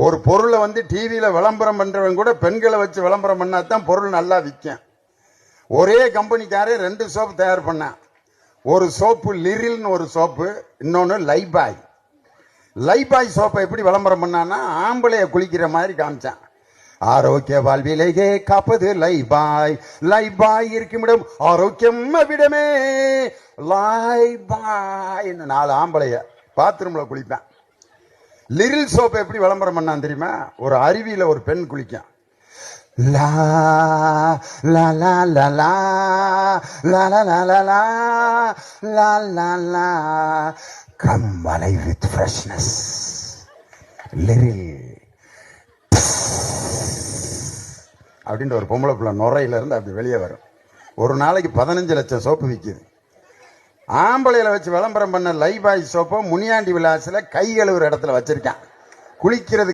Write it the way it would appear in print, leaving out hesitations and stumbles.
ஒரு பொருளை வந்து டிவியில விளம்பரம் பண்றவன் கூட பெண்களை வச்சு விளம்பரம் பண்ணாதான் பொருள் நல்லா விற்கும். ஒரே கம்பெனிக்காரே 2 சோப்பு தயார் பண்ணான். ஒரு சோப்பு லிரில்னு ஒரு சோப்பு, இன்னொன்னு லைபாய். லைபாய் சோப்பை எப்படி விளம்பரம் பண்ணான்னா ஆம்பளைய குளிக்கிற மாதிரி காமிச்சான். ஆரோக்கிய வாழ்விலேயே காப்பது லைபாய், லைபாய் இருக்குமிடம் ஆரோக்கியம் விடமே லைபாய். 4 ஆம்பளைய பாத்ரூம்ல குளிப்பேன். லிரில் சோப்பை எப்படி விளம்பரம் பண்ணான் தெரியுமா? ஒரு அருவியில ஒரு பெண் குளிக்கும். லா லா லா லா லா லா லா லா லா லா லா லா லா come alive with freshness Liril அப்படின்ற ஒரு பொம்பளை பிள்ளை நுரையில இருந்து அப்படி வெளியே வரும். ஒரு நாளைக்கு 15 லட்சம் சோப்பு விற்கிது. ஆம்பளையில வச்சு விளம்பரம் பண்ண லைபாய் சோப்பை முனியாண்டி விலாசில கை கழுவுற இடத்துல வச்சிருக்கான். குளிக்கிறது